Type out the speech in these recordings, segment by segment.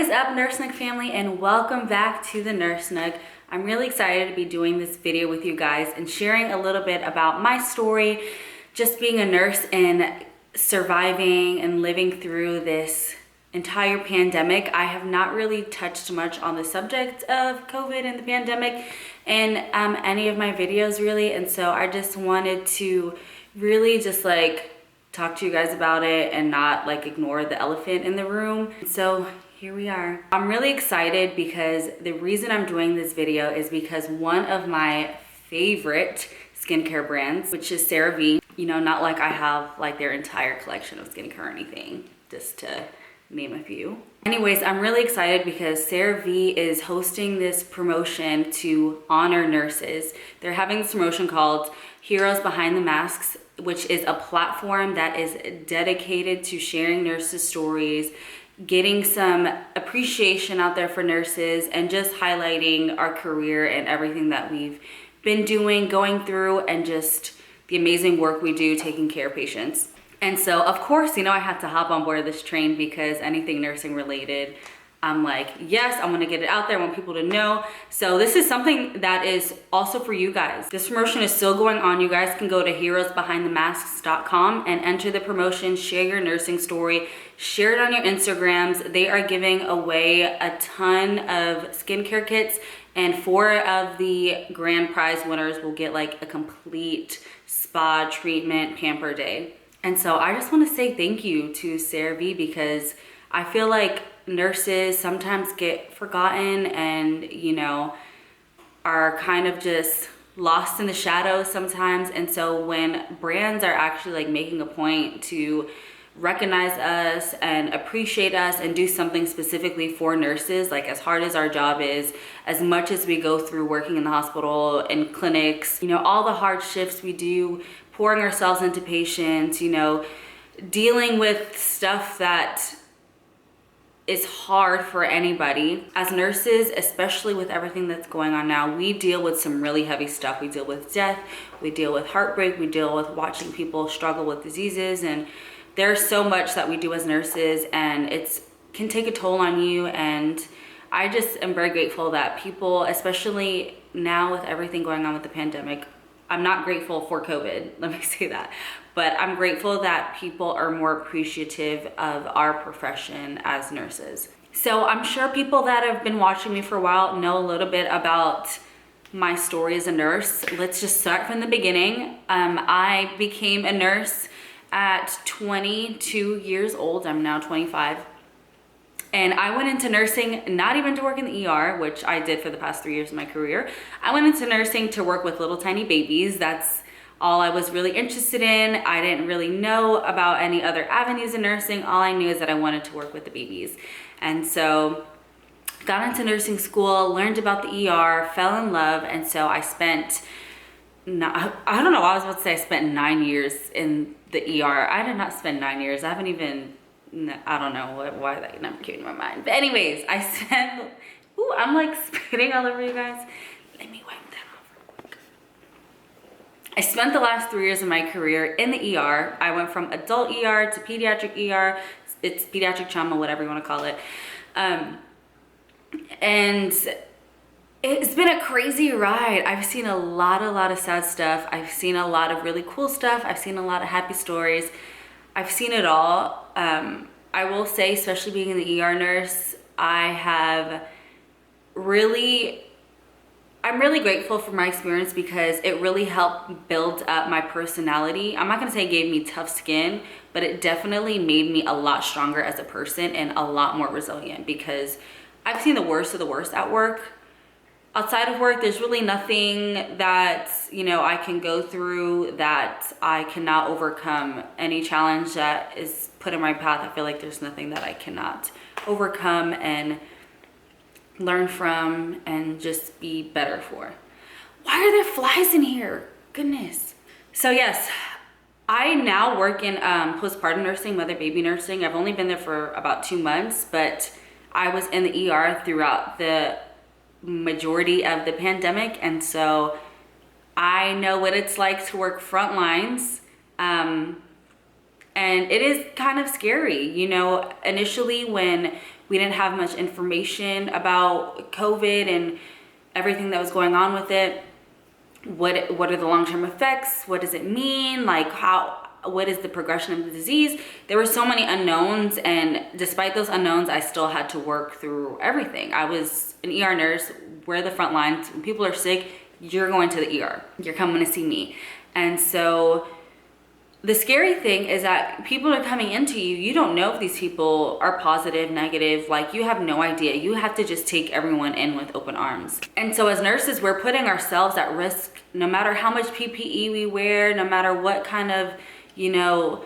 is up, Nurse Nook family, and welcome back to the Nurse Nook. I'm really excited to be doing this video with you guys and sharing a little bit about my story, just being a nurse and surviving and living through this entire pandemic. I have not really touched much on the subject of COVID and the pandemic in any of my videos really, and so I just wanted to really just talk to you guys about it and not ignore the elephant in the room. So here we are. I'm really excited because the reason I'm doing this video is because one of my favorite skincare brands, which is CeraVe, you know, not like I have their entire collection of skincare or anything, just to name a few. Anyways, I'm really excited because CeraVe is hosting this promotion to honor nurses. They're having this promotion called Heroes Behind the Masks, which is a platform that is dedicated to sharing nurses' stories, getting some appreciation out there for nurses, and just highlighting our career and everything that we've been doing, going through, and just the amazing work we do taking care of patients. And so, of course, you know, I had to hop on board this train because anything nursing related, I'm like, yes, I want to get it out there. I want people to know. So this is something that is also for you guys. This promotion is still going on. You guys can go to heroesbehindthemasks.com and enter the promotion, share your nursing story, share it on your Instagrams. They are giving away a ton of skincare kits, and 4 of the grand prize winners will get a complete spa treatment pamper day. And so I just want to say thank you to CeraVe because I feel like nurses sometimes get forgotten and, you know, are kind of just lost in the shadows sometimes. And so when brands are actually making a point to recognize us and appreciate us and do something specifically for nurses, as hard as our job is, as much as we go through working in the hospital and clinics, you know, all the hard shifts we do, pouring ourselves into patients, you know, dealing with stuff that is hard for anybody. As nurses, especially with everything that's going on now, we deal with some really heavy stuff. We deal with death, we deal with heartbreak, we deal with watching people struggle with diseases, and there's so much that we do as nurses, and it can take a toll on you. And I just am very grateful that people, especially now with everything going on with the pandemic, I'm not grateful for COVID, let me say that, but I'm grateful that people are more appreciative of our profession as nurses. So I'm sure people that have been watching me for a while know a little bit about my story as a nurse. Let's just start from the beginning. I became a nurse at 22 years old. I'm now 25. And I went into nursing, not even to work in the ER, which I did for the past 3 years of my career. I went into nursing to work with little tiny babies. That's all I was really interested in. I didn't really know about any other avenues in nursing. All I knew is that I wanted to work with the babies. And so got into nursing school, learned about the ER, fell in love. And so I spent, I don't know, I was about to say I spent 9 years in the ER. I did not spend 9 years. I haven't even, I don't know why that never came to my mind. But anyways, I spent, ooh, I'm spitting all over you guys. Let me wipe that off. I spent the last 3 years of my career in the ER. I went from adult ER to pediatric ER. It's pediatric trauma, whatever you want to call it. And it's been a crazy ride. I've seen a lot of sad stuff. I've seen a lot of really cool stuff. I've seen a lot of happy stories. I've seen it all. I will say, especially being an ER nurse, I'm really grateful for my experience because it really helped build up my personality. I'm not gonna say it gave me tough skin, but it definitely made me a lot stronger as a person and a lot more resilient because I've seen the worst of the worst at work. Outside of work, there's really nothing that, you know, I can go through that I cannot overcome. Any challenge that is put in my path, I feel like there's nothing that I cannot overcome and learn from and just be better for. Why are there flies in here? Goodness. So yes, I now work in postpartum nursing, mother baby nursing. I've only been there for about 2 months, but I was in the ER throughout the majority of the pandemic, and so I know what it's like to work front lines, and it is kind of scary, you know. Initially when We didn't have much information about COVID and everything that was going on with it. What are the long-term effects? What does it mean? Like what is the progression of the disease? There were so many unknowns, and despite those unknowns, I still had to work through everything. I was an ER nurse. We're the front lines. When people are sick, you're going to the ER. You're coming to see me. And so the scary thing is that people are coming into you. You don't know if these people are positive, negative. Like, you have no idea. You have to just take everyone in with open arms. And so as nurses, we're putting ourselves at risk no matter how much PPE we wear, no matter what kind of, you know,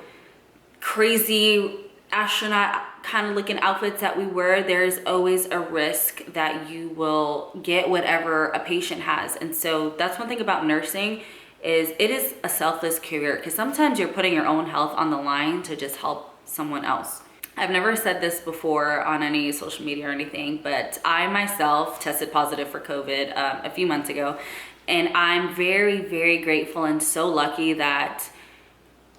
crazy astronaut kind of looking outfits that we wear. There's always a risk that you will get whatever a patient has. And so that's one thing about nursing, is it is a selfless career, because sometimes you're putting your own health on the line to just help someone else. I've never said this before on any social media or anything, but I myself tested positive for COVID a few months ago, and I'm very, very grateful and so lucky that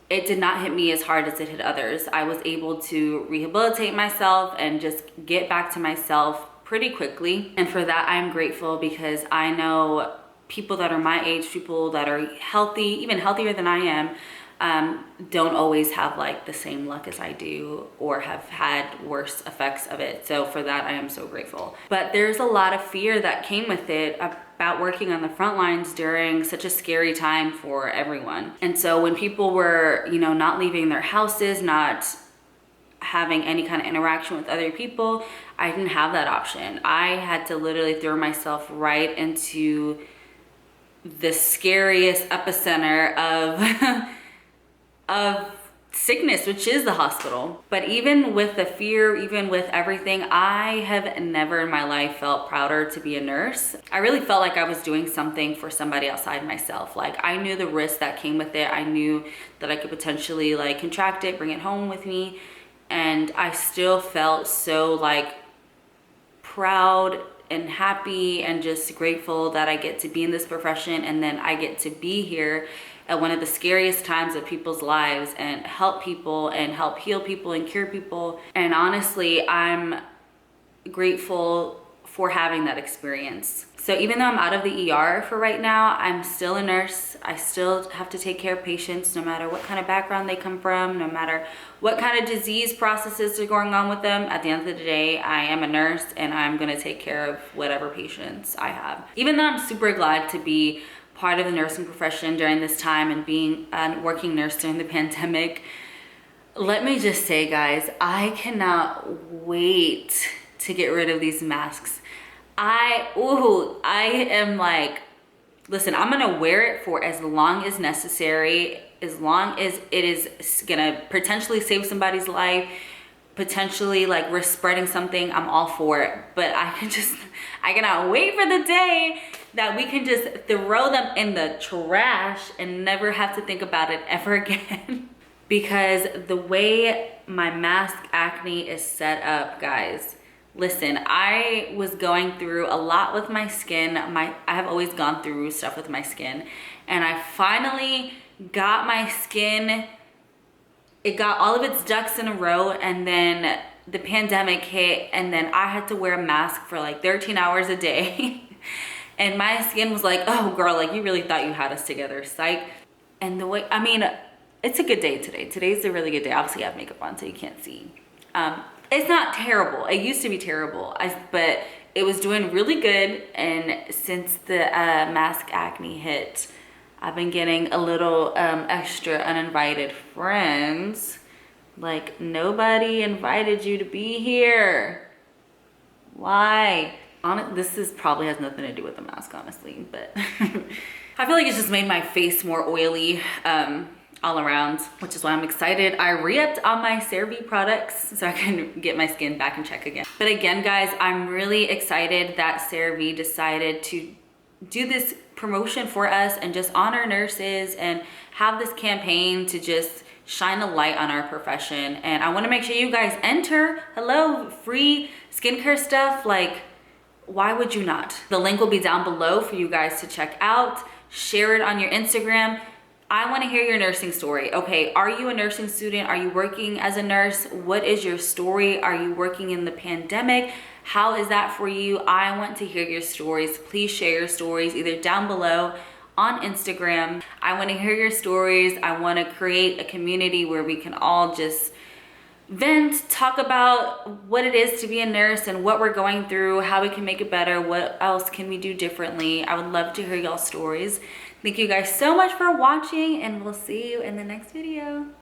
it did not hit me as hard as it hit others. I was able to rehabilitate myself and just get back to myself pretty quickly. And for that, I'm grateful, because I know people that are my age, people that are healthy, even healthier than I am, don't always have like the same luck as I do, or have had worse effects of it. So for that, I am so grateful. But there's a lot of fear that came with it about working on the front lines during such a scary time for everyone. And so when people were, you know, not leaving their houses, not having any kind of interaction with other people, I didn't have that option. I had to literally throw myself right into the scariest epicenter of sickness, which is the hospital. But even with the fear, even with everything, I have never in my life felt prouder to be a nurse. I really felt like I was doing something for somebody outside myself. Like, I knew the risk that came with it. I knew that I could potentially like contract it, bring it home with me. And I still felt so like proud and happy and just grateful that I get to be in this profession, and then I get to be here at one of the scariest times of people's lives and help people and help heal people and cure people. And honestly, I'm grateful for having that experience. So even though I'm out of the ER for right now, I'm still a nurse. I still have to take care of patients no matter what kind of background they come from, no matter what kind of disease processes are going on with them. At the end of the day, I am a nurse, and I'm gonna take care of whatever patients I have. Even though I'm super glad to be part of the nursing profession during this time and being a working nurse during the pandemic, let me just say, guys, I cannot wait to get rid of these masks. I am like, listen, I'm gonna wear it for as long as necessary, as long as it is gonna potentially save somebody's life, potentially like risk spreading something. I'm all for it. But I cannot wait for the day that we can just throw them in the trash and never have to think about it ever again. Because the way my mask acne is set up, guys, listen, I was going through a lot with my skin. I have always gone through stuff with my skin, and I finally got my skin, it got all of its ducks in a row, and then the pandemic hit, and then I had to wear a mask for like 13 hours a day. And my skin was like, oh girl, like you really thought you had us together, psych. And the way, I mean, it's a good day today. Today's a really good day. Obviously I have makeup on so you can't see. It's not terrible. It used to be terrible, but it was doing really good. And since the mask acne hit, I've been getting a little extra uninvited friends. Like, nobody invited you to be here. Why? This probably has nothing to do with the mask, honestly, but I feel like it's just made my face more oily all around, which is why I'm excited. I re-upped on my CeraVe products so I can get my skin back in check again. But again, guys, I'm really excited that CeraVe decided to do this promotion for us and just honor nurses and have this campaign to just shine a light on our profession. And I want to make sure you guys enter. Hello, free skincare stuff. Like, why would you not? The link will be down below for you guys to check out. Share it on your Instagram. I want to hear your nursing story. Okay, are you a nursing student? Are you working as a nurse? What is your story? Are you working in the pandemic? How is that for you? I want to hear your stories. Please share your stories either down below on Instagram. I want to hear your stories. I want to create a community where we can all just vent, talk about what it is to be a nurse and what we're going through, how we can make it better, what else can we do differently. I would love to hear y'all's stories. Thank you guys so much for watching, and we'll see you in the next video.